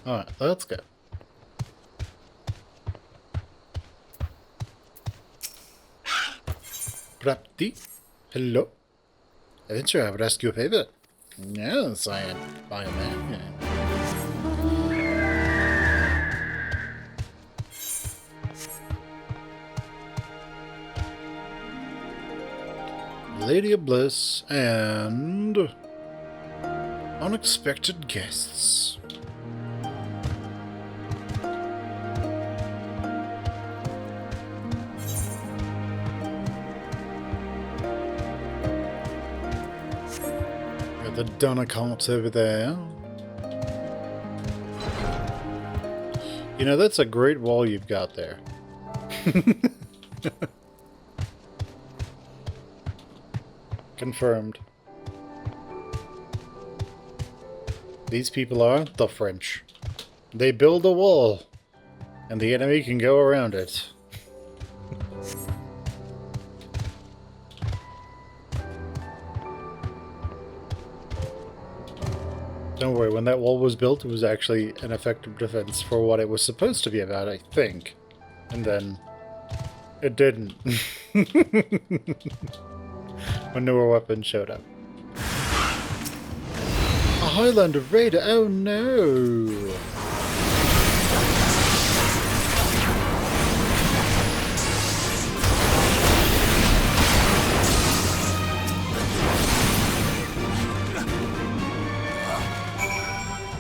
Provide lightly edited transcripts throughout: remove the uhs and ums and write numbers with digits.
Alright, let's go. Prapti? Hello? Adventure, I would ask you a favor. Yes, I am a man. Lady of Bliss and unexpected guests. Got the Donna carts over there. You know, that's a great wall you've got there. Confirmed. These people are the French. They build a wall, and the enemy can go around it. Don't worry, when that wall was built, it was actually an effective defense for what it was supposed to be about, I think. And then it didn't. When newer weapons showed up. A Highlander raider! Oh no!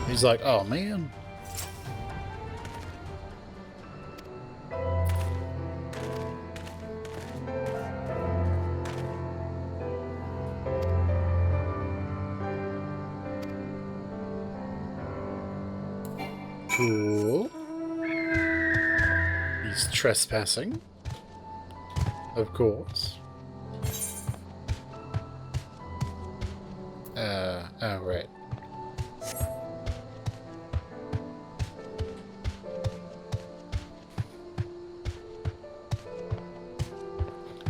He's like, oh man. Cool. He's trespassing. Of course. Oh, right.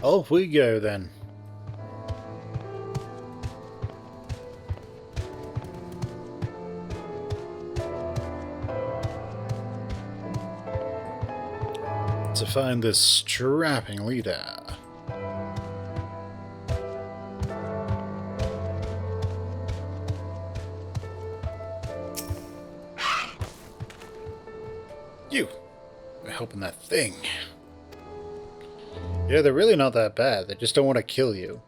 Off we go then. To find this strapping leader. You! You're helping that thing. Yeah, they're really not that bad. They just don't want to kill you.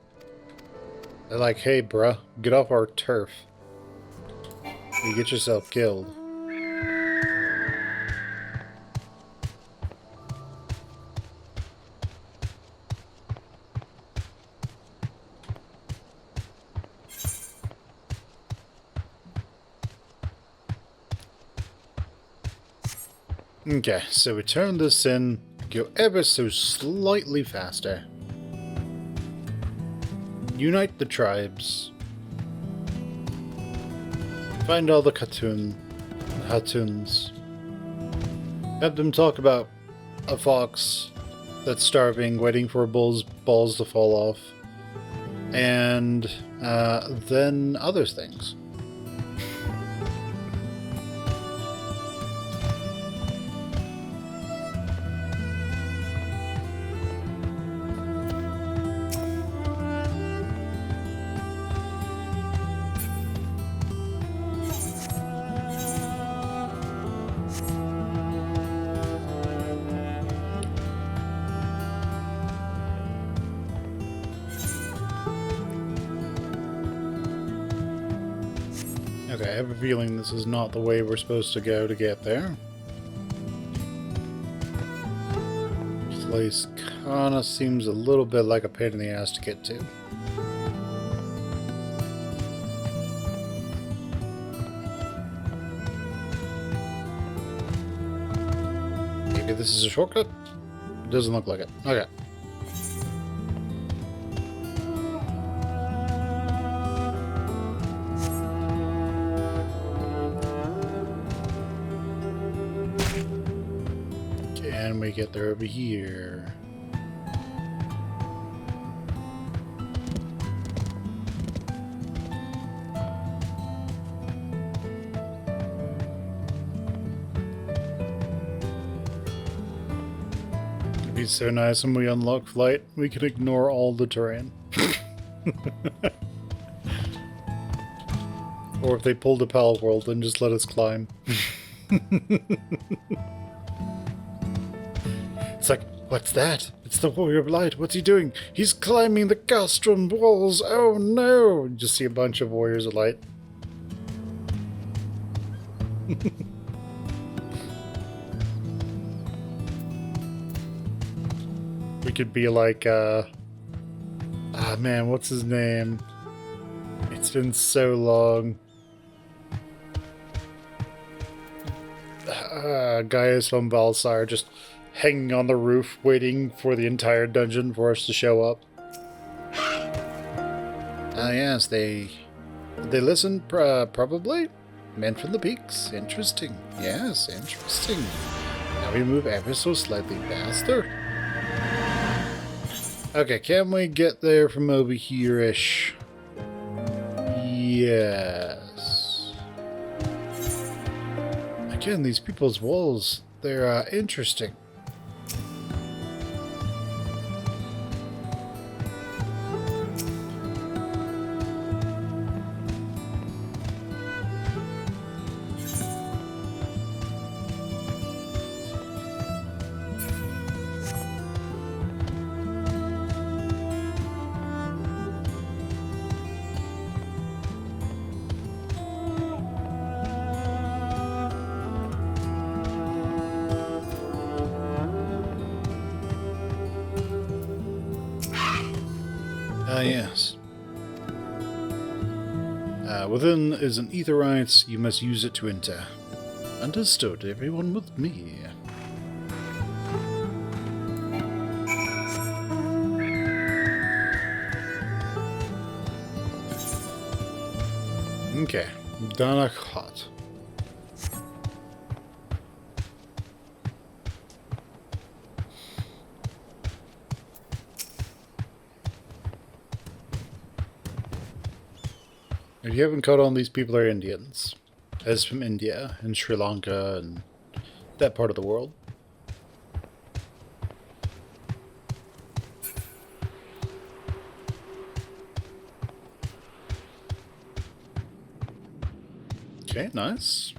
They're like, hey, bruh, get off our turf. You get yourself killed. Okay, so we turn this in, go ever so slightly faster. Unite the tribes. Find all the Hatuns. Have them talk about a fox that's starving, waiting for a bull's balls to fall off. And then other things. Okay, I have a feeling this is not the way we're supposed to go to get there. This place kinda seems a little bit like a pain in the ass to get to. Maybe this is a shortcut? It doesn't look like it. Okay. Can we get there over here? It'd be so nice when we unlock flight, we can ignore all the terrain. Or if they pulled a Pal World, then just let us climb. It's like, what's that? It's the Warrior of Light. What's he doing? He's climbing the Castron walls. Oh no! You just see a bunch of Warriors of Light. We could be like, man, what's his name? It's been so long. Gaius von Valsar, just hanging on the roof, waiting for the entire dungeon for us to show up. Ah, yes, they listen, probably? Men from the peaks. Interesting. Yes, interesting. Now we move ever so slightly faster. Okay, can we get there from over here-ish? Yes. Again, these people's walls, they're interesting. Yes. Within is an Aetheryte. You must use it to enter. Understood, everyone with me. Okay. Danakhat. If you haven't caught on, these people are Indians. As from India and Sri Lanka and that part of the world. Okay, nice.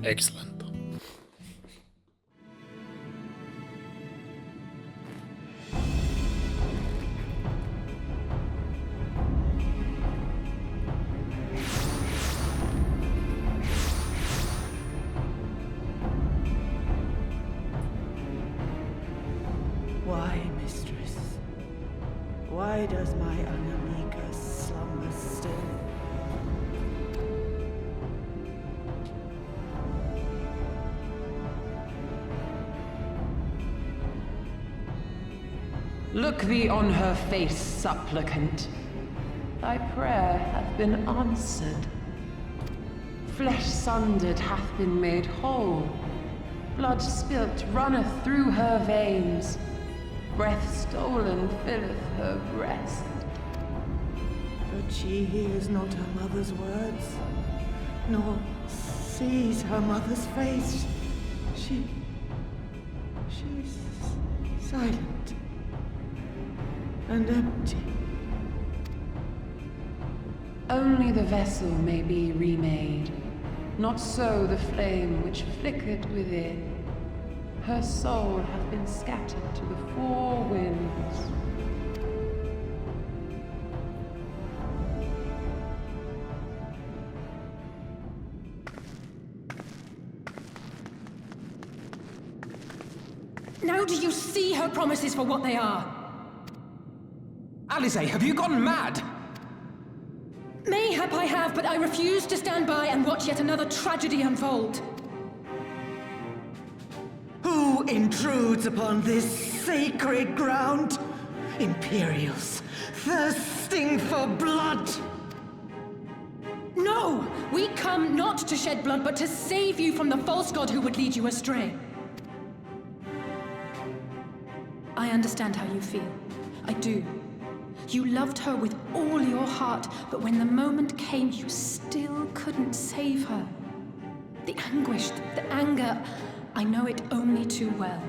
Excellent. Why, mistress? Why does my Anamika slumber still? Look thee on her face, supplicant. Thy prayer hath been answered. Flesh sundered hath been made whole. Blood spilt runneth through her veins. Breath stolen filleth her breast. But she hears not her mother's words, nor sees her mother's face. She's silent. And empty. Only the vessel may be remade, not so the flame which flickered within. Her soul hath been scattered to the four winds. Now do you see her promises for what they are? Alize, have you gone mad? Mayhap I have, but I refuse to stand by and watch yet another tragedy unfold. Who intrudes upon this sacred ground? Imperials, thirsting for blood! No! We come not to shed blood, but to save you from the false god who would lead you astray. I understand how you feel. I do. You loved her with all your heart, but when the moment came, you still couldn't save her. The anguish, the anger, I know it only too well.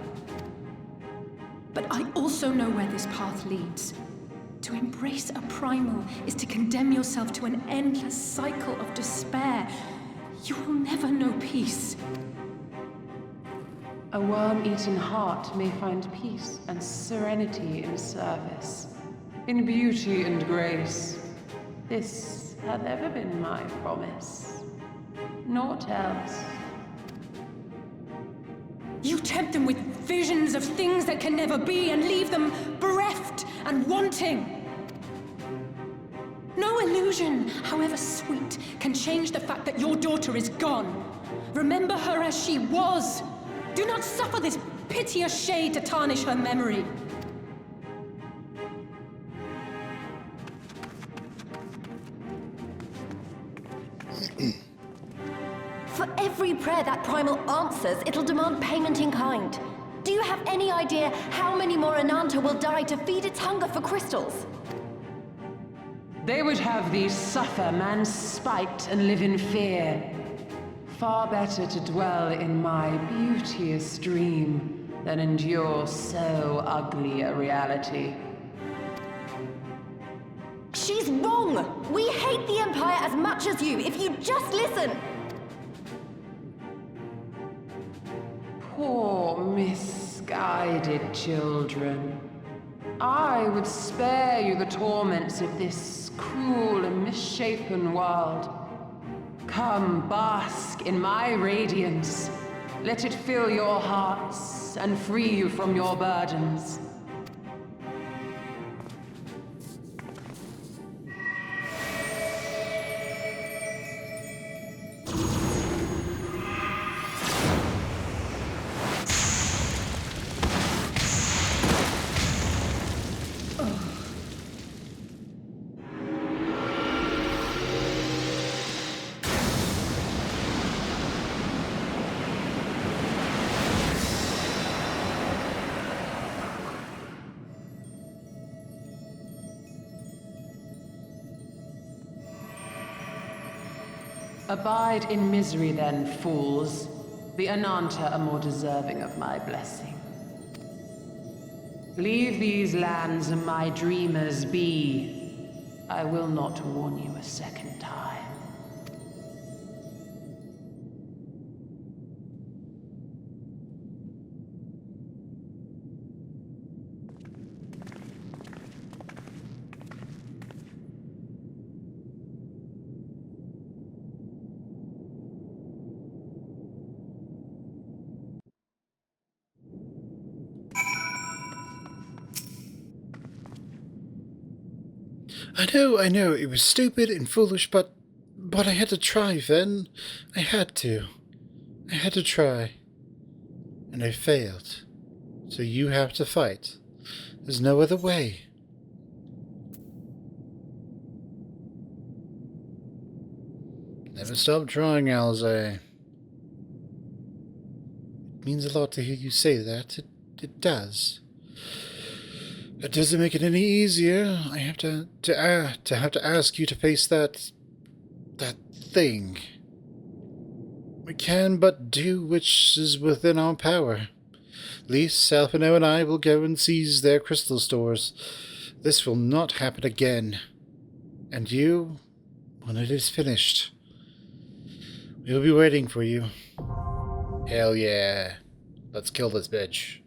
But I also know where this path leads. To embrace a primal is to condemn yourself to an endless cycle of despair. You will never know peace. A worm-eaten heart may find peace and serenity in service, in beauty and grace. This hath ever been my promise. Naught else. You tempt them with visions of things that can never be and leave them bereft and wanting. No illusion, however sweet, can change the fact that your daughter is gone. Remember her as she was. Do not suffer this piteous shade to tarnish her memory. For every prayer that primal answers, it'll demand payment in kind. Do you have any idea how many more Ananta will die to feed its hunger for crystals? They would have thee suffer man's spite and live in fear. Far better to dwell in my beauteous dream than endure so ugly a reality. She's wrong! We hate the Empire as much as you, if you just listen! Poor, misguided children. I would spare you the torments of this cruel and misshapen world. Come, bask in my radiance. Let it fill your hearts and free you from your burdens. Abide in misery then, fools. The Ananta are more deserving of my blessing. Leave these lands and my dreamers be. I will not warn you a second time. I know, it was stupid and foolish, but I had to try, Ven. I had to. I had to try. And I failed. So you have to fight. There's no other way. Never stop trying, Alzay. It means a lot to hear you say that. It does. It doesn't make it any easier. I have to ask you to face that thing. We can but do which is within our power. Lise, Salpino, and I will go and seize their crystal stores. This will not happen again. And you, when it is finished, we'll be waiting for you. Hell yeah. Let's kill this bitch.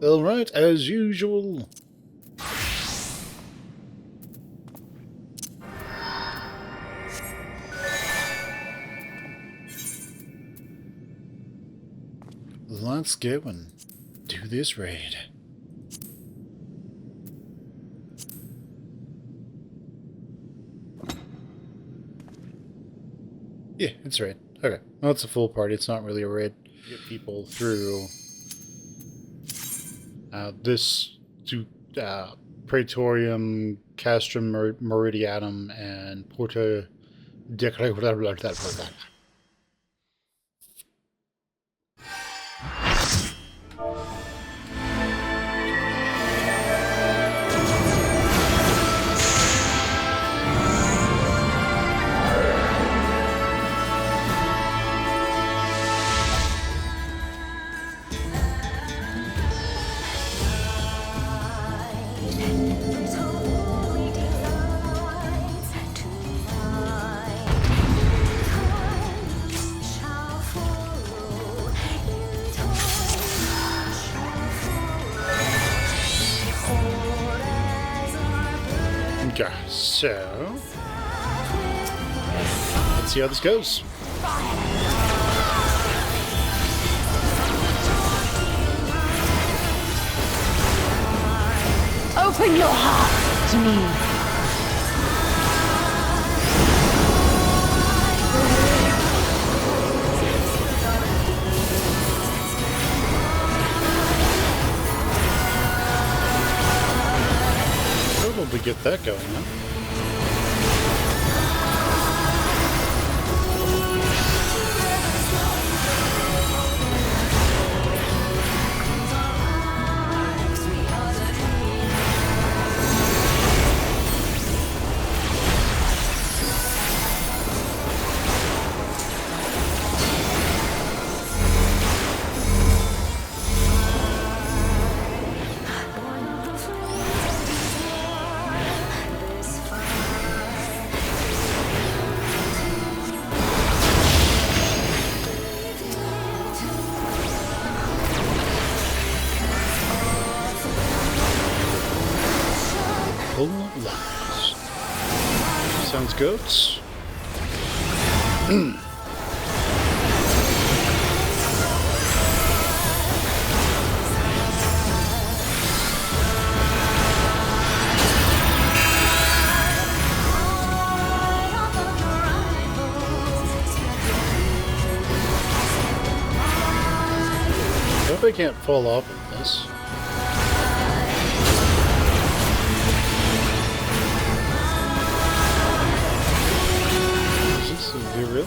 Alright, as usual. Let's go and do this raid. Yeah, it's a raid. Okay. Well, it's a full party. It's not really a raid. Get people through this to Praetorium, Castrum Meridianum, and Porta de So, let's see how this goes. Open your heart to me. Probably get that going, huh? Sounds good. Hope I can't fall off of this. Really?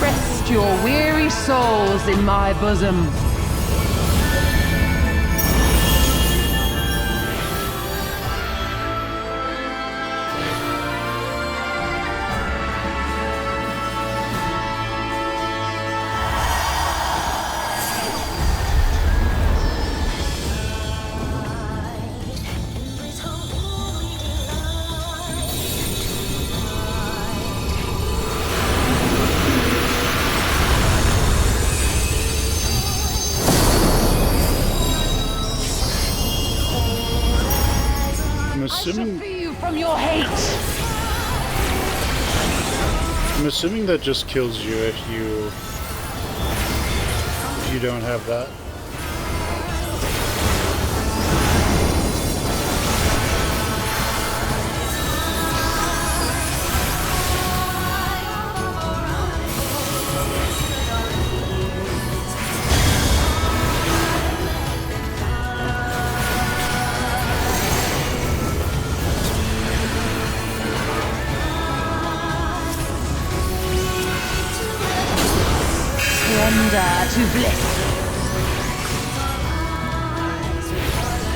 Rest your weary souls in my bosom. From your hate. I'm assuming that just kills you if you don't have that. To bliss.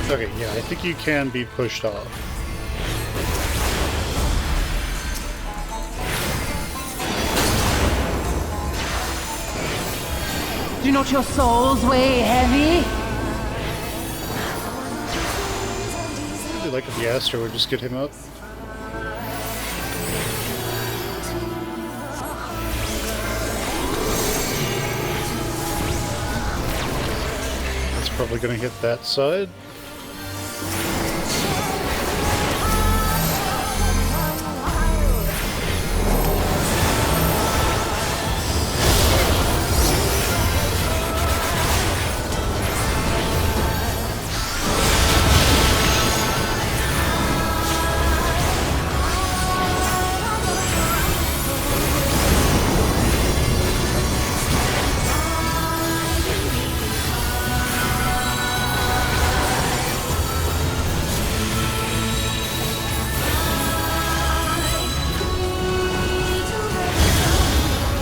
Okay, yeah, I think you can be pushed off. Do not your souls weigh heavy? I'd like if the Astro would just get him up. Probably gonna hit that side.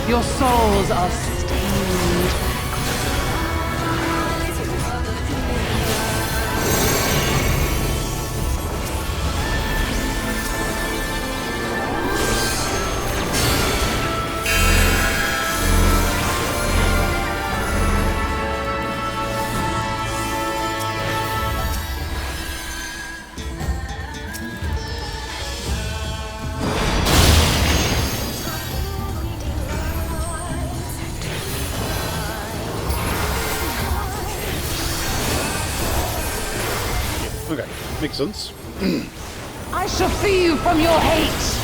Your souls are stained. makes sense. I shall free you from your hate!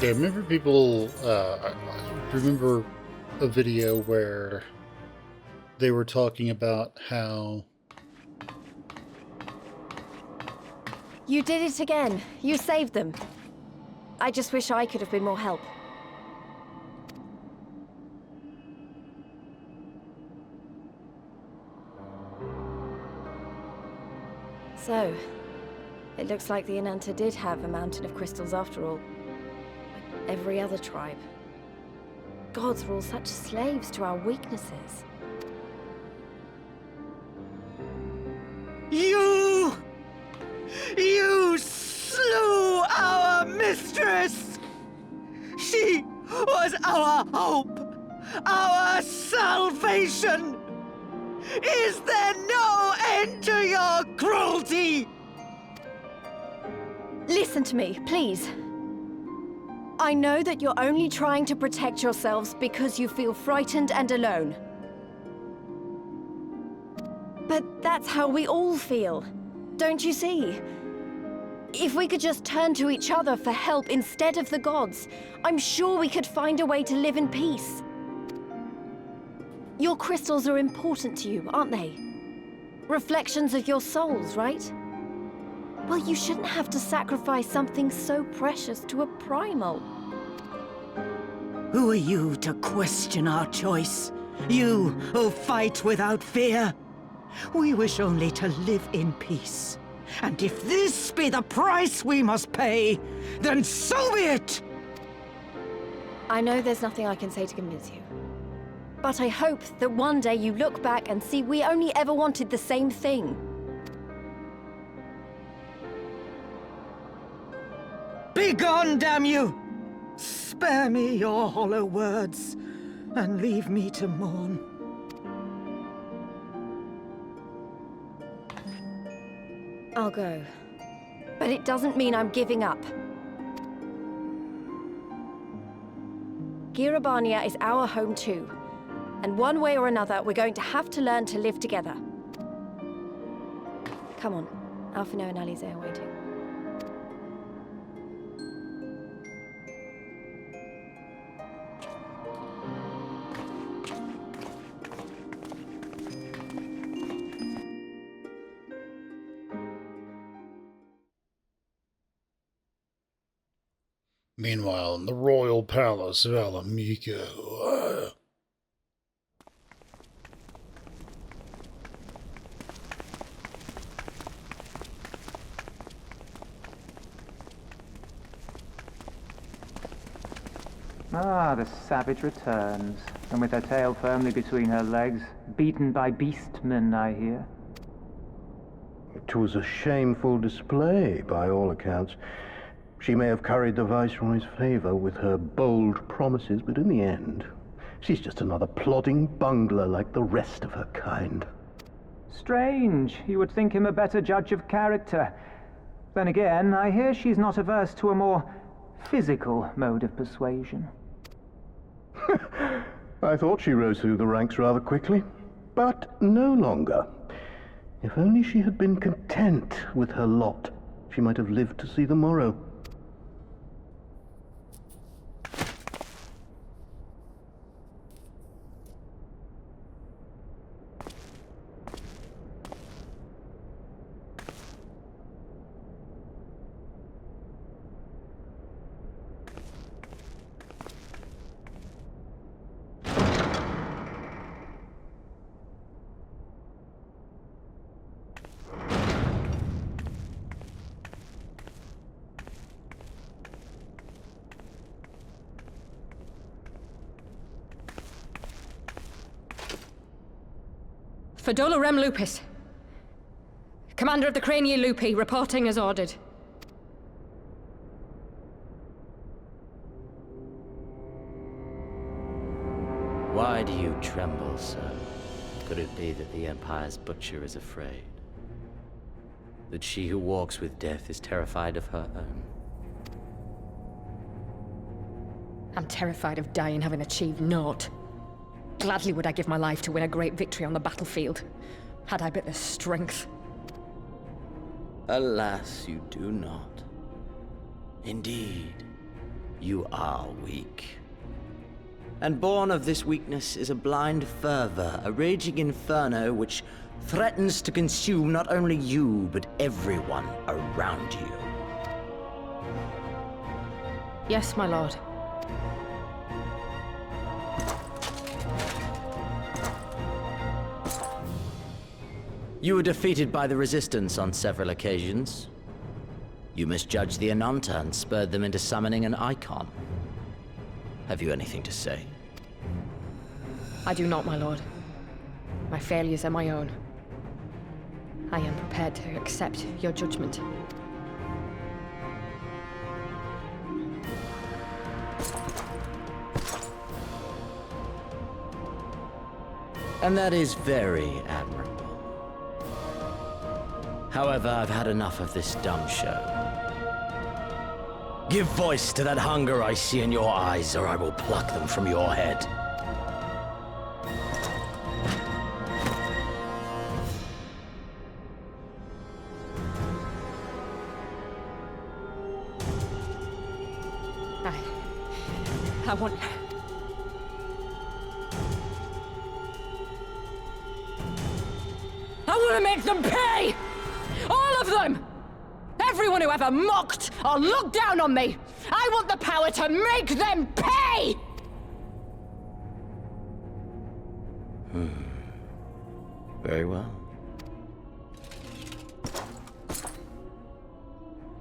Yeah, I remember people, I remember a video where they were talking about how... You did it again. You saved them. I just wish I could have been more help. So, it looks like the Ananta did have a mountain of crystals after all. Like every other tribe. Gods were all such slaves to our weaknesses. You slew our mistress! She was our hope, our salvation! Is there no end to your cruelty? Listen to me, please. I know that you're only trying to protect yourselves because you feel frightened and alone. But that's how we all feel. Don't you see? If we could just turn to each other for help instead of the gods, I'm sure we could find a way to live in peace. Your crystals are important to you, aren't they? Reflections of your souls, right? Well, you shouldn't have to sacrifice something so precious to a primal. Who are you to question our choice? You who fight without fear? We wish only to live in peace. And if this be the price we must pay, then so be it! I know there's nothing I can say to convince you. But I hope that one day you look back and see we only ever wanted the same thing. Begone, damn you! Spare me your hollow words, and leave me to mourn. I'll go. But it doesn't mean I'm giving up. Girabania is our home too. And one way or another, we're going to have to learn to live together. Come on. Alphino and Alize are waiting. Meanwhile, in the royal palace of Alamiko... Ah, the savage returns, and with her tail firmly between her legs, beaten by beastmen, I hear. It was a shameful display, by all accounts. She may have curried the Viceroy's favor with her bold promises, but in the end, she's just another plodding bungler like the rest of her kind. Strange. You would think him a better judge of character. Then again, I hear she's not averse to a more physical mode of persuasion. I thought she rose through the ranks rather quickly, but no longer. If only she had been content with her lot, she might have lived to see the morrow. Fedola Rem Lupus. Commander of the Crania Lupi, reporting as ordered. Why do you tremble, sir? Could it be that the Empire's butcher is afraid? That she who walks with death is terrified of her own? I'm terrified of dying having achieved naught. Gladly would I give my life to win a great victory on the battlefield, had I but the strength. Alas, you do not. Indeed, you are weak. And born of this weakness is a blind fervor, a raging inferno which threatens to consume not only you, but everyone around you. Yes, my lord. You were defeated by the Resistance on several occasions. You misjudged the Ananta and spurred them into summoning an icon. Have you anything to say? I do not, my lord. My failures are my own. I am prepared to accept your judgment. And that is very admirable. However, I've had enough of this dumb show. Give voice to that hunger I see in your eyes, or I will pluck them from your head. I want... I want to make them pay! All of them! Everyone who ever mocked or looked down on me! I want the power to make them pay! Very well.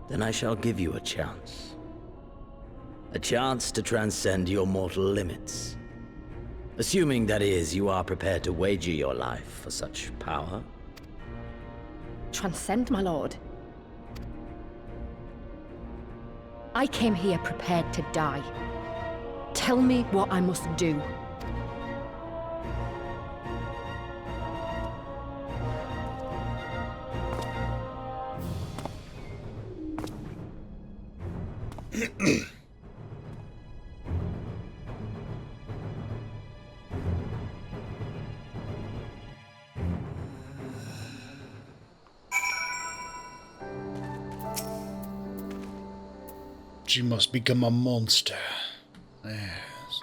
Then I shall give you a chance. A chance to transcend your mortal limits. Assuming, that is, you are prepared to wager your life for such power. Transcend, my lord. I came here prepared to die. Tell me what I must do. She must become a monster. Yes.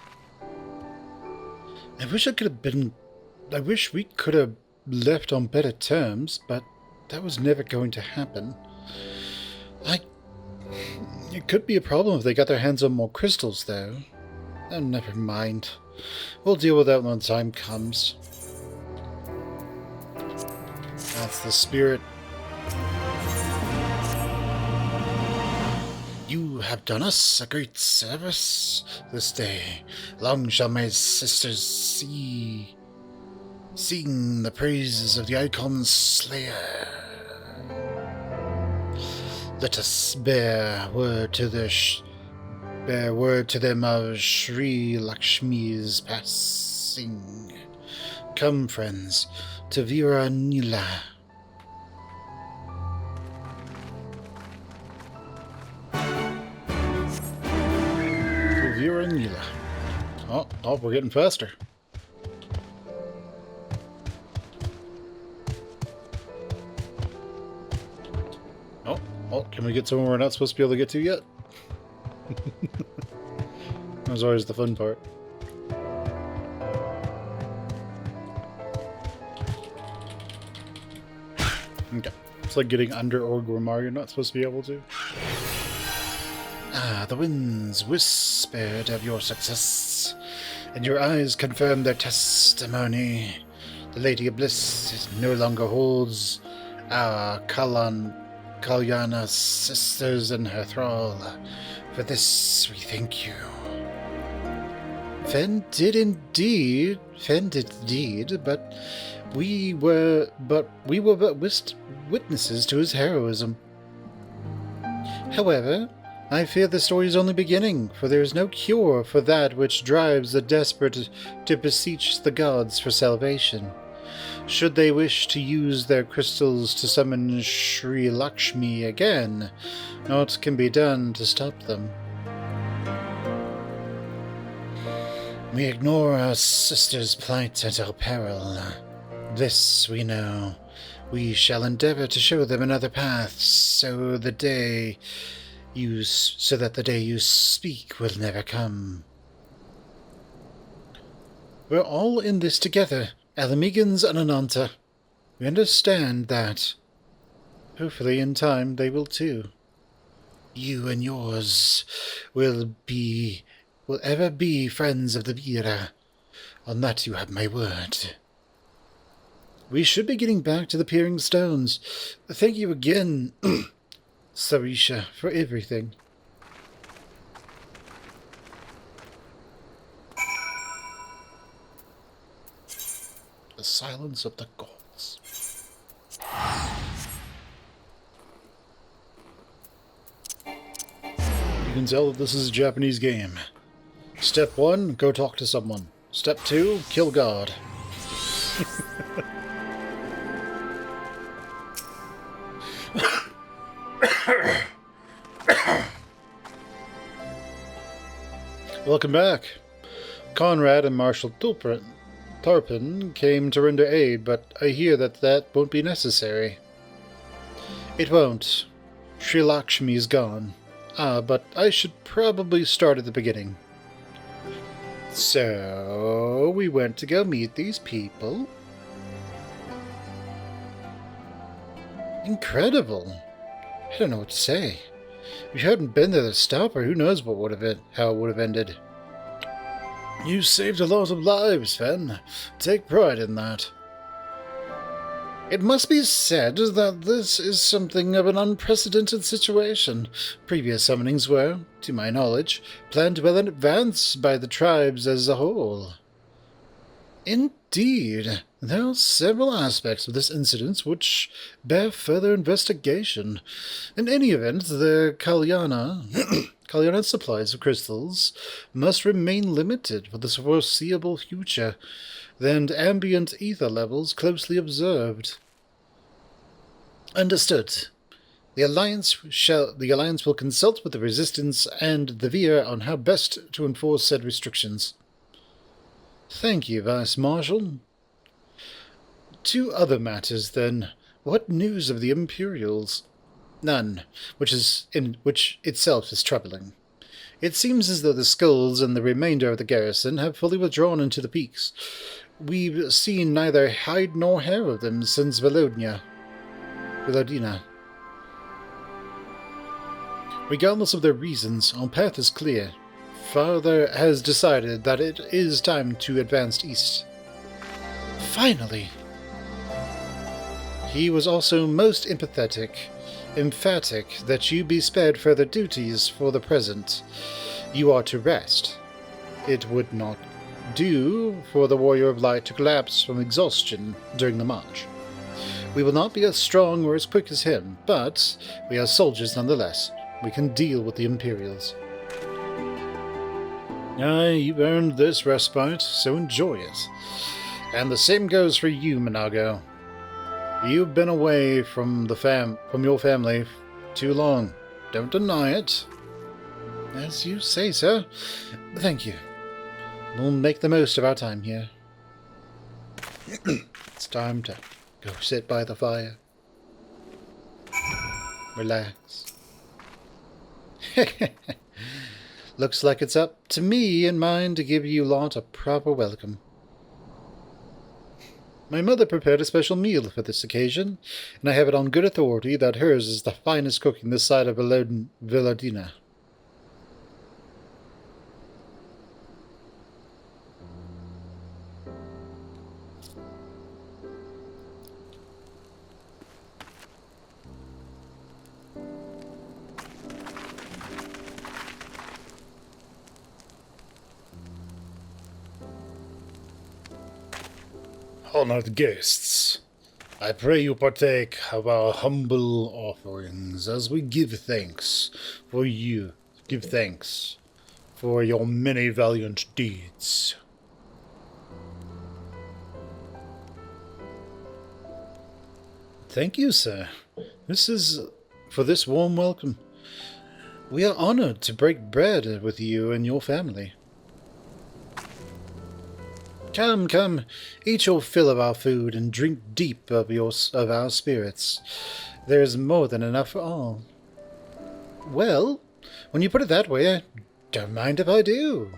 I wish we could have left on better terms, but that was never going to happen. It could be a problem if they got their hands on more crystals, though. Oh, never mind. We'll deal with that when the time comes. That's the spirit. You have done us a great service this day. Long shall my sisters sing the praises of the Icon Slayer. Let us bear word to them of Sri Lakshmi's passing. Come, friends, to Viranila. Viranila. Oh, we're getting faster. Oh, can we get somewhere we're not supposed to be able to get to yet? That was always the fun part. Okay. It's like getting under Orgrimmar, you're not supposed to be able to. Ah, the winds whispered of your success, and your eyes confirmed their testimony. The Lady of Bliss no longer holds our Kalyana sisters in her thrall. For this we thank you. Fen did indeed, but we were but witnesses to his heroism. However, I fear the story is only beginning, for there is no cure for that which drives the desperate to beseech the gods for salvation. Should they wish to use their crystals to summon Sri Lakshmi again, naught can be done to stop them. We ignore our sister's plight at our peril. This we know. We shall endeavor to show them another path, so that the day you speak will never come. We're all in this together, Alamegans and Ananta. We understand that. Hopefully in time they will too. You and yours will ever be friends of the Vira. On that you have my word. We should be getting back to the Peering Stones. Thank you again, Sarisha, for everything. The silence of the gods. You can tell that this is a Japanese game. Step 1, go talk to someone. Step 2, kill God. Welcome back. Conrad and Marshal Tarpin came to render aid, but I hear that won't be necessary. It won't. Sri Lakshmi is gone. But I should probably start at the beginning. So, we went to go meet these people. Incredible. I don't know what to say. If you hadn't been there to stop her, who knows how it would have ended. You saved a lot of lives, Fen. Take pride in that. It must be said that this is something of an unprecedented situation. Previous summonings were, to my knowledge, planned well in advance by the tribes as a whole. Indeed, there are several aspects of this incident which bear further investigation. In any event, the Kalyana supplies of crystals must remain limited for the foreseeable future, and ambient ether levels closely observed. Understood. The Alliance will consult with the Resistance and the Vir on how best to enforce said restrictions. Thank you, Vice Marshal. 2 other matters, then. What news of the Imperials? None, which itself is troubling. It seems as though the skulls and the remainder of the garrison have fully withdrawn into the peaks. We've seen neither hide nor hair of them since Volodina. Regardless of their reasons, our path is clear. Father has decided that it is time to advance east. Finally! He was also most emphatic that you be spared further duties for the present. You are to rest. It would not do for the Warrior of Light to collapse from exhaustion during the march. We will not be as strong or as quick as him, but we are soldiers nonetheless. We can deal with the Imperials. Aye, you've earned this respite, so enjoy it. And the same goes for you, Minago. You've been away from your family too long. Don't deny it. As you say, sir. Thank you. We'll make the most of our time here. It's time to go sit by the fire. Relax. Looks like it's up to me and mine to give you lot a proper welcome. My mother prepared a special meal for this occasion, and I have it on good authority that hers is the finest cooking this side of Villadina. Honored guests, I pray you partake of our humble offerings as we give thanks for your many valiant deeds. Thank you, sir. For this warm welcome. We are honored to break bread with you and your family. Come, come, eat your fill of our food and drink deep of our spirits. There is more than enough for all. Well, when you put it that way, I don't mind if I do.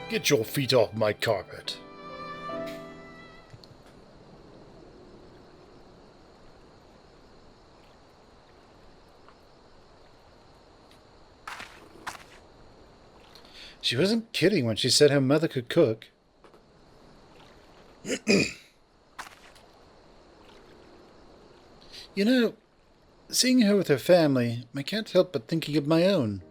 Get your feet off my carpet. She wasn't kidding when she said her mother could cook. You know, seeing her with her family, I can't help but thinking of my own.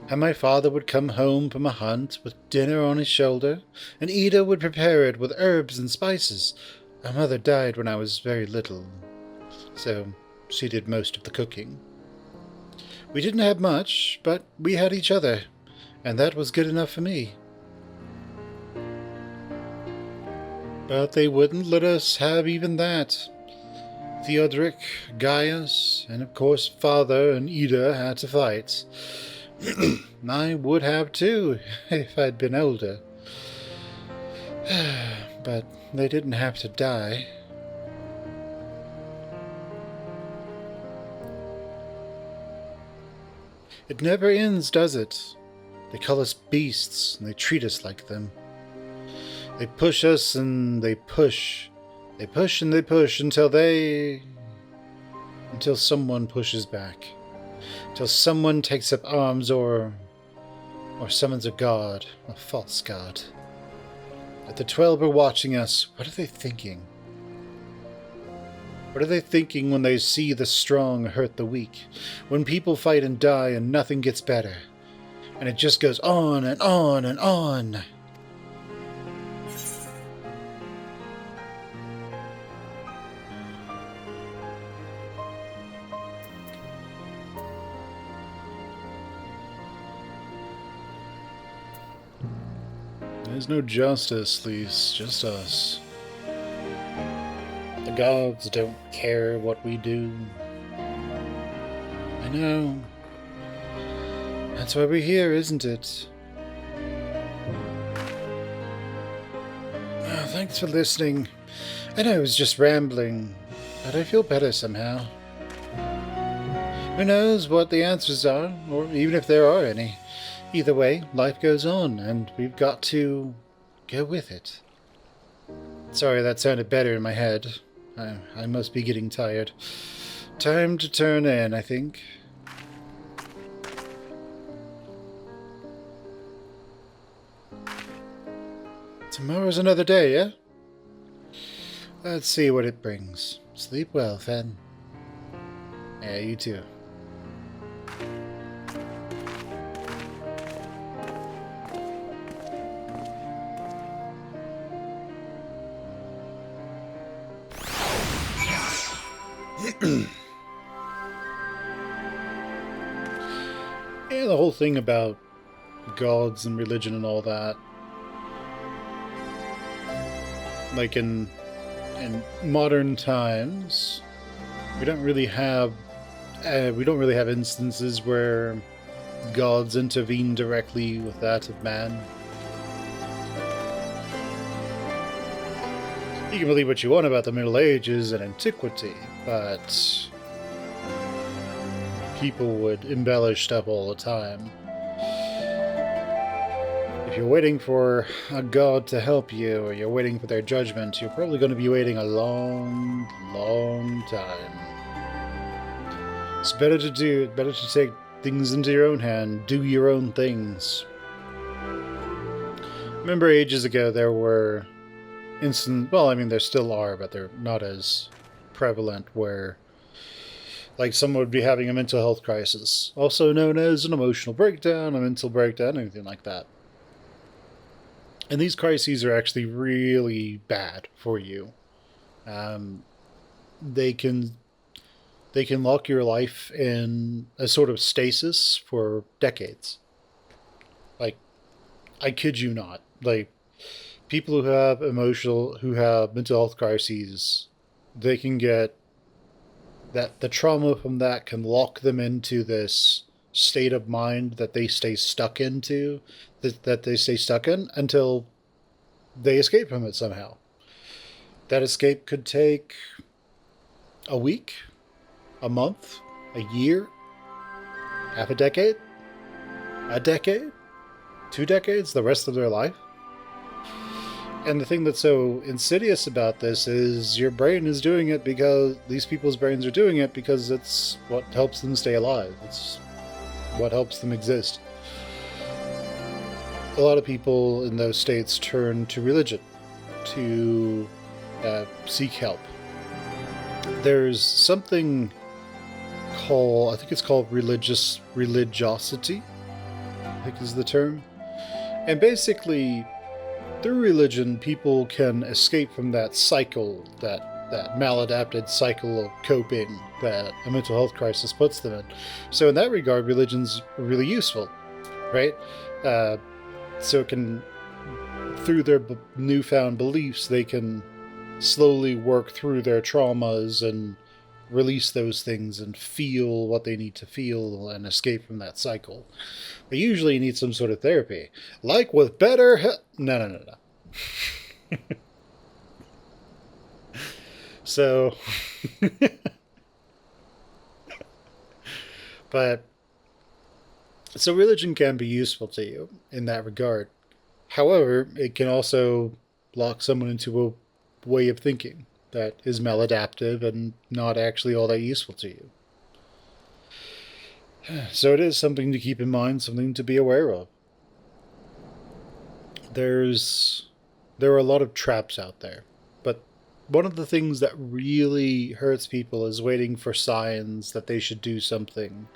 How my father would come home from a hunt with dinner on his shoulder, and Ida would prepare it with herbs and spices. Our mother died when I was very little, so she did most of the cooking. We didn't have much, but we had each other, and that was good enough for me. But they wouldn't let us have even that. Theodoric, Gaius, and of course Father and Ida had to fight. I would have too, if I'd been older. But they didn't have to die. It never ends, does it? They call us beasts, and they treat us like them. They push us, and they push. They push and they push until someone pushes back. Until someone takes up arms or summons a god, a false god. If the 12 are watching us, what are they thinking? What are they thinking when they see the strong hurt the weak? When people fight and die and nothing gets better? And it just goes on and on and on. There's no justice, Lise, just us. The gods don't care what we do. I know. That's why we're here, isn't it? Oh, thanks for listening. I know I was just rambling, but I feel better somehow. Who knows what the answers are, or even if there are any. Either way, life goes on, and we've got to go with it. Sorry, that sounded better in my head. I must be getting tired. Time to turn in, I think. Tomorrow's another day, yeah? Let's see what it brings. Sleep well, Fen. Yeah, you too. And the whole thing about gods and religion and all that, like in modern times, we don't really have instances where gods intervene directly with that of man. You can believe what you want about the Middle Ages and antiquity, but people would embellish stuff all the time. If you're waiting for a god to help you, or you're waiting for their judgment, you're probably going to be waiting a long, long time. It's better to take things into your own hand, do your own things. Remember ages ago there were there still are, but they're not as prevalent, where like someone would be having a mental health crisis, also known as an emotional breakdown, a mental breakdown, anything like that. And these crises are actually really bad for you. They can lock your life in a sort of stasis for decades. Like, I kid you not. Like, people who have mental health crises, they can get that the trauma from that can lock them into this state of mind that they stay stuck into, that they stay stuck in until they escape from it somehow. That escape could take a week, a month, a year, half a decade, 2 decades, the rest of their life. And the thing that's so insidious about this is your brain is doing it because these people's brains are doing it because it's what helps them stay alive. It's what helps them exist. A lot of people in those states turn to religion to seek help. There's something called, I think it's called religiosity, I think is the term. And basically, through religion, people can escape from that cycle, that maladapted cycle of coping that a mental health crisis puts them in. So in that regard, religion's really useful, right? So it can, through their newfound beliefs, they can slowly work through their traumas and release those things and feel what they need to feel and escape from that cycle. But usually you need some sort of therapy. Like with No. So, so religion can be useful to you in that regard. However, it can also lock someone into a way of thinking that is maladaptive and not actually all that useful to you. So it is something to keep in mind, something to be aware of. There are a lot of traps out there, but one of the things that really hurts people is waiting for signs that they should do something,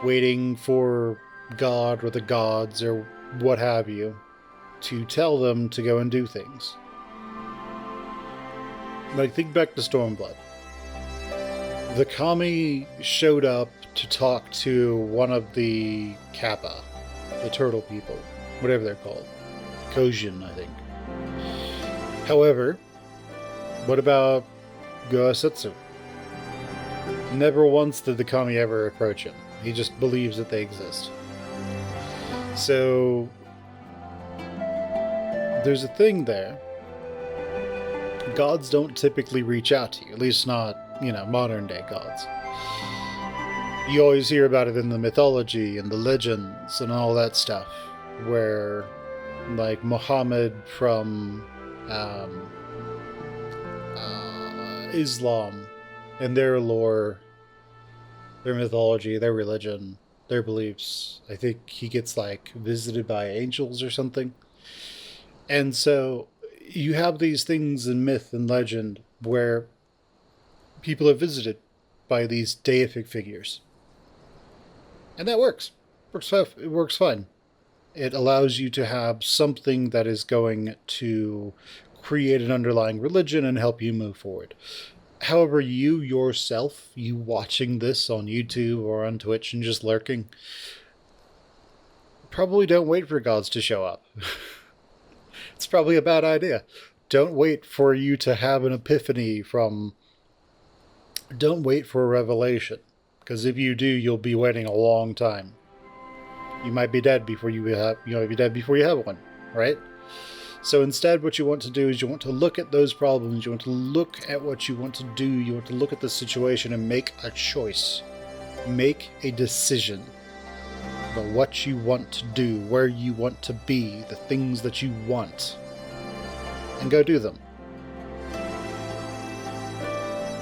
waiting for God or the gods or what have you to tell them to go and do things. Like, think back to Stormblood. The Kami showed up to talk to one of the Kappa, the turtle people, whatever they're called. Kojin, I think. However, what about Goasetsu? Never once did the Kami ever approach him. He just believes that they exist. So, there's a thing there. Gods don't typically reach out to you, at least not, modern day gods. You always hear about it in the mythology and the legends and all that stuff, where, like, Muhammad from Islam and their lore, their mythology, their religion, their beliefs, I think he gets, like, visited by angels or something. And so you have these things in myth and legend where people are visited by these deific figures. And that works. It works fine. It allows you to have something that is going to create an underlying religion and help you move forward. However, you yourself, you watching this on YouTube or on Twitch and just lurking, probably don't wait for gods to show up. It's probably a bad idea. Don't wait for you to have an epiphany from... Don't wait for a revelation. Because if you do, you'll be waiting a long time. You might be dead before you have... You might be dead before you have one, right? So instead, what you want to do is you want to look at those problems, you want to look at what you want to do, you want to look at the situation and make a choice. Make a decision about what you want to do, where you want to be, the things that you want, and go do them.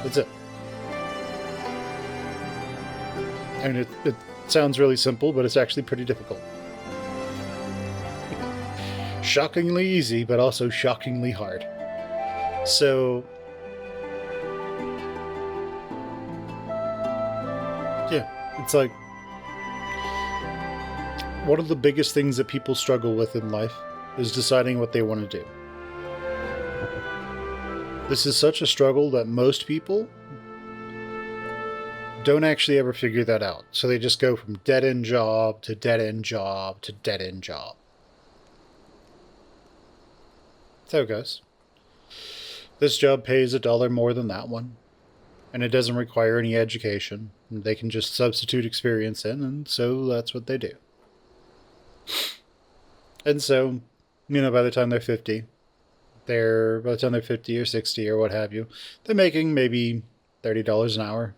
That's it. I mean, it sounds really simple, but it's actually pretty difficult. Shockingly easy, but also shockingly hard. So, yeah, it's like one of the biggest things that people struggle with in life is deciding what they want to do. This is such a struggle that most people don't actually ever figure that out. So they just go from dead-end job to dead-end job to dead-end job. That's how it goes. This job pays $1 more than that one, and it doesn't require any education. They can just substitute experience in, and so that's what they do. And so, you know, by the time they're 50, by the time they're 50 or 60 or what have you, they're making maybe $30 an hour.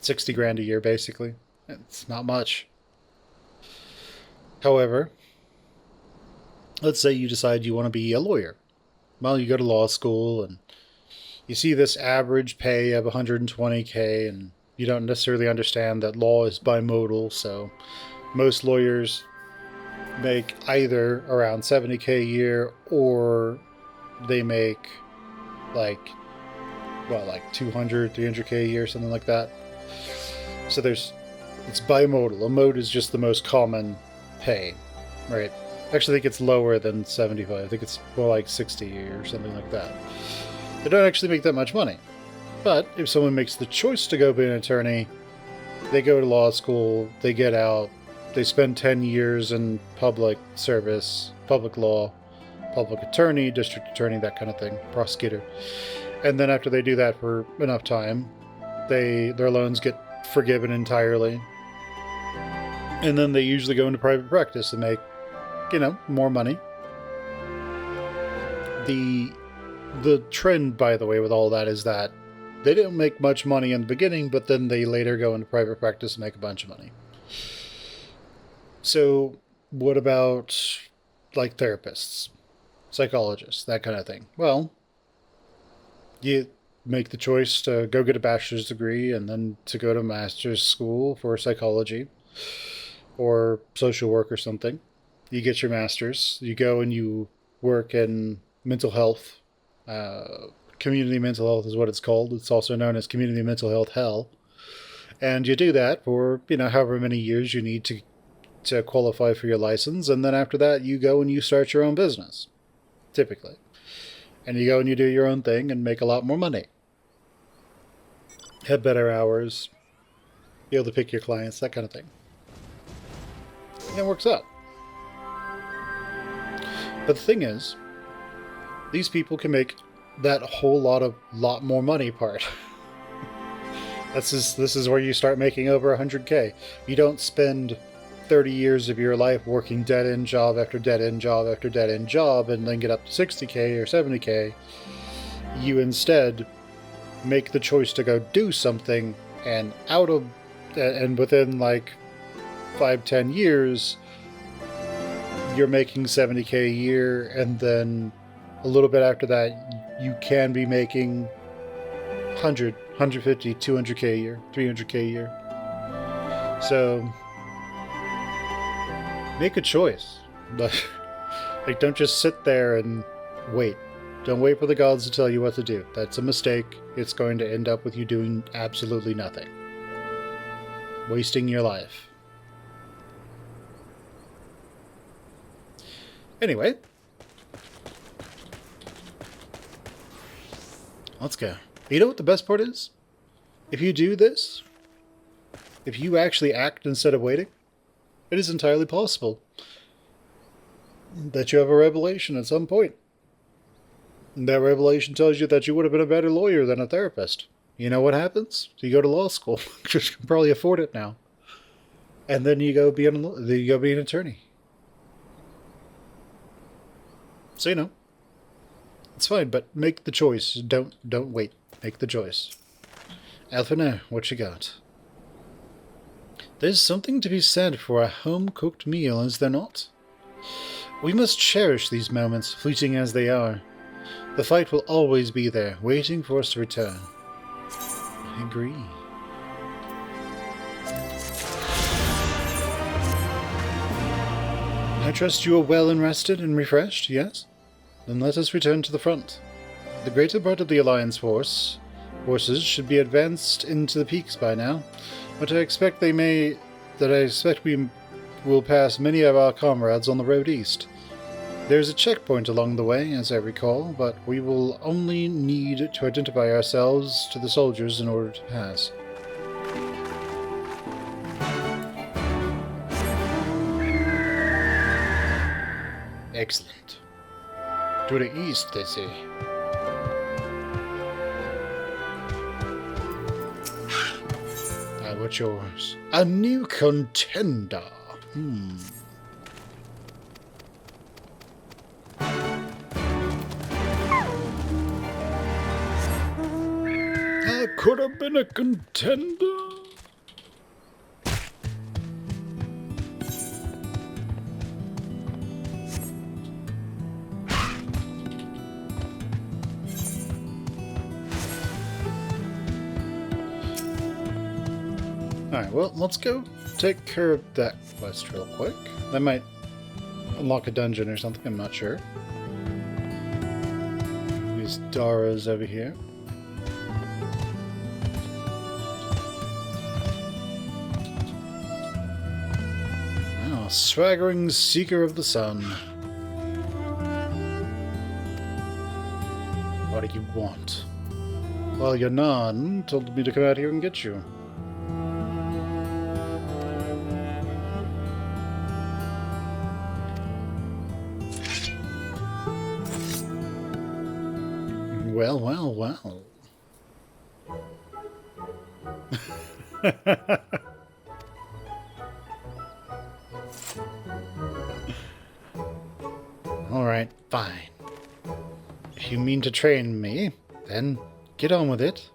60 grand a year, basically. It's not much. However, let's say you decide you want to be a lawyer. Well, you go to law school and you see this average pay of $120K, and you don't necessarily understand that law is bimodal, so most lawyers make either around $70K a year, or they make like 200, $300K a year, something like that. So it's bimodal. A mode is just the most common pay, right? Actually, I think it's lower than 75. I think it's more like 60 or something like that. They don't actually make that much money. But if someone makes the choice to go be an attorney, they go to law school, they get out, they spend 10 years in public service, public law, public attorney, district attorney, that kind of thing, prosecutor. And then after they do that for enough time, their loans get forgiven entirely. And then they usually go into private practice and make, more money. The trend, by the way, with all that is that they didn't make much money in the beginning, but then they later go into private practice and make a bunch of money. So what about, like, therapists, psychologists, that kind of thing? Well, you make the choice to go get a bachelor's degree and then to go to master's school for psychology or social work or something. You get your master's, you go and you work in mental health. Community mental health is what it's called. It's also known as community mental health hell. And you do that for, however many years you need to qualify for your license. And then after that, you go and you start your own business, typically. And you go and you do your own thing and make a lot more money. Have better hours. Be able to pick your clients, that kind of thing. And it works out. But the thing is, these people can make that whole lot more money part. This is where you start making over 100K. You don't spend 30 years of your life working dead-end job after dead-end job after dead-end job and then get up to 60K or 70K. You instead make the choice to go do something, and within like 5-10 years, you're making 70K a year, and then a little bit after that, you can be making 100, 150, 200K a year, 300K a year. So, make a choice. But, don't just sit there and wait. Don't wait for the gods to tell you what to do. That's a mistake. It's going to end up with you doing absolutely nothing. Wasting your life. Anyway. Let's go. You know what the best part is? If you do this, if you actually act instead of waiting, it is entirely possible that you have a revelation at some point. And that revelation tells you that you would have been a better lawyer than a therapist. You know what happens? You go to law school, because you can probably afford it now. And then you go be an attorney. So, you know, it's fine, but make the choice. Don't wait. Make the choice. Alphina, what you got? There's something to be said for a home-cooked meal, is there not? We must cherish these moments, fleeting as they are. The fight will always be there, waiting for us to return. I agree. I trust you are well and rested and refreshed, yes? Then let us return to the front. The greater part of the Alliance forces should be advanced into the peaks by now, but I expect we will pass many of our comrades on the road east. There's a checkpoint along the way, as I recall, but we will only need to identify ourselves to the soldiers in order to pass. Excellent. To the east, they say. What's yours? A new contender. I could have been a contender. Alright, well, let's go take care of that quest real quick. That might unlock a dungeon or something, I'm not sure. These Dara's over here. Oh, swaggering seeker of the sun. What do you want? Well, your Nan told me to come out here and get you. Well, well, well. Alright, fine. If you mean to train me, then get on with it.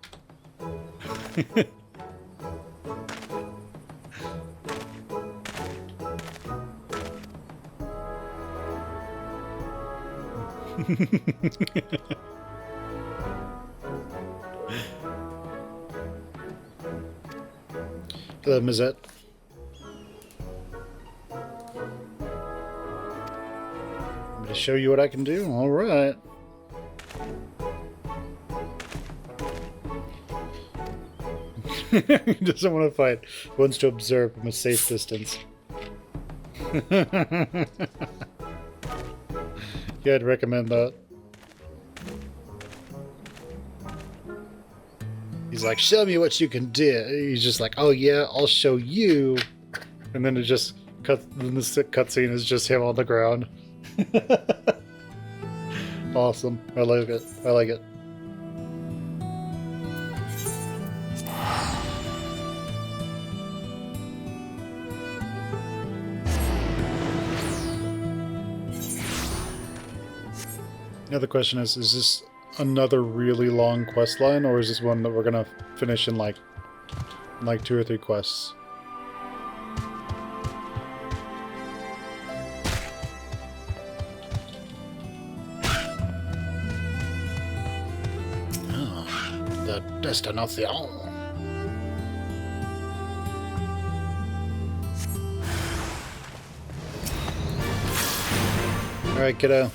Hello, Mizette. I'm going to show you what I can do. All right. He doesn't want to fight. He wants to observe from a safe distance. Yeah, I'd recommend that. He's like, show me what you can do. He's just like, oh yeah, I'll show you. And then it just cuts. Then the cutscene is just him on the ground. Awesome. I like it. I like it. Now the question is this another really long quest line, or is this one that we're gonna finish in like 2 or 3 quests? Oh, the destination. All right, kiddo.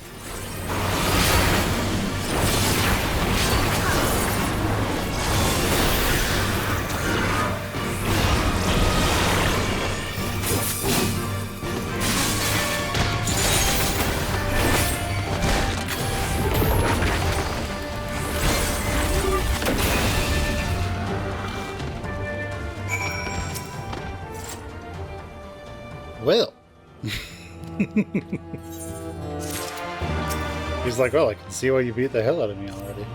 He's like, well, I can see why you beat the hell out of me already.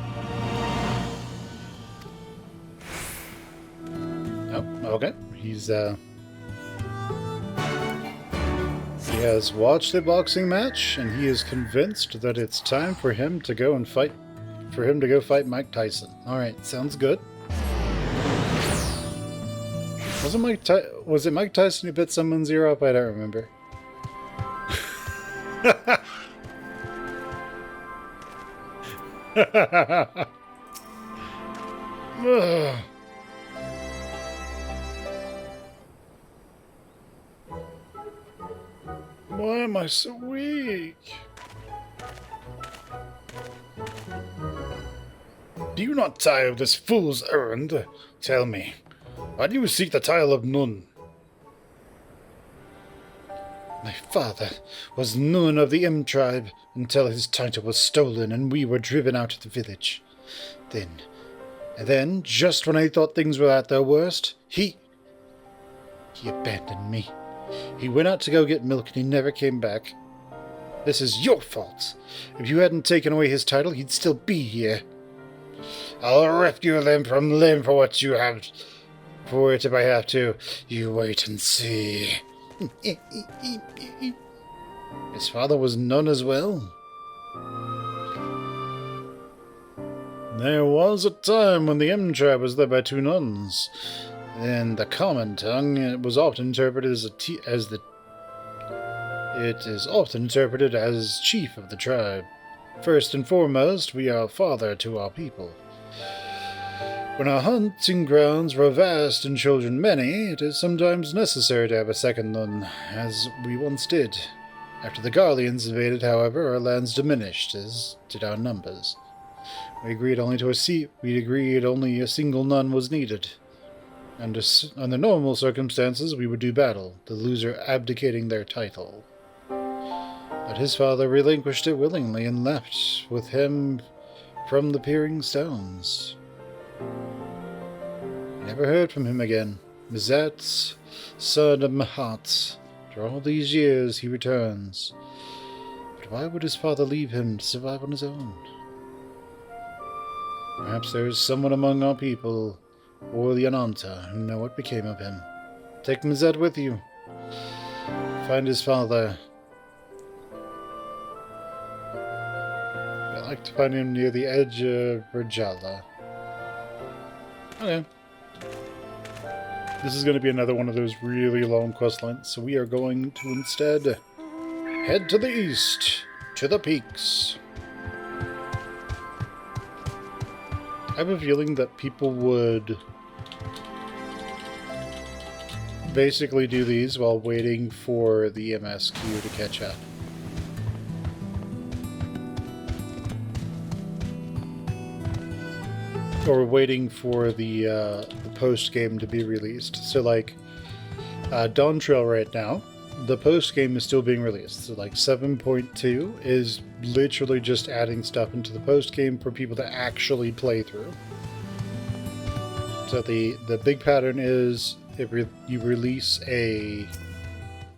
Oh, okay. He's, he has watched a boxing match, and he is convinced that it's time for him to go and fight, Mike Tyson. Alright, sounds good. Was it Mike Tyson who bit someone's ear up? I don't remember. Why am I so weak? Do you not tire of this fool's errand? Tell me, why do you seek the tile of Nun? My father was Nun of the M tribe until his title was stolen and we were driven out of the village. Then, just when I thought things were at their worst, he abandoned me. He went out to go get milk and he never came back. This is your fault. If you hadn't taken away his title, he'd still be here. I'll rescue limb from limb for what you have. For it if I have to. You wait and see. His father was Nun as well. There was a time when the M tribe was led by 2 nuns. In the common tongue, it was often interpreted it is often interpreted as chief of the tribe. First and foremost, we are father to our people. When our hunting grounds were vast and children many, it is sometimes necessary to have a second nun, as we once did. After the Garleans invaded, however, our lands diminished, as did our numbers. We agreed only a single nun was needed. Under normal circumstances, we would do battle, the loser abdicating their title. But his father relinquished it willingly and left with him from the peering stones. I never heard from him again. Mizat's son of Mahat. After all these years, he returns. But why would his father leave him to survive on his own? Perhaps there is someone among our people, or the Ananta, who know what became of him. Take Mizat with you. Find his father. I'd like to find him near the edge of Rajala. Okay. This is going to be another one of those really long quest lines, so we are going to instead head to the east, to the peaks. I have a feeling that people would basically do these while waiting for the MS queue to catch up. Or waiting for the post-game to be released. So, like, Dawntrail right now, the post-game is still being released. So, like, 7.2 is literally just adding stuff into the post-game for people to actually play through. So the big pattern is you release a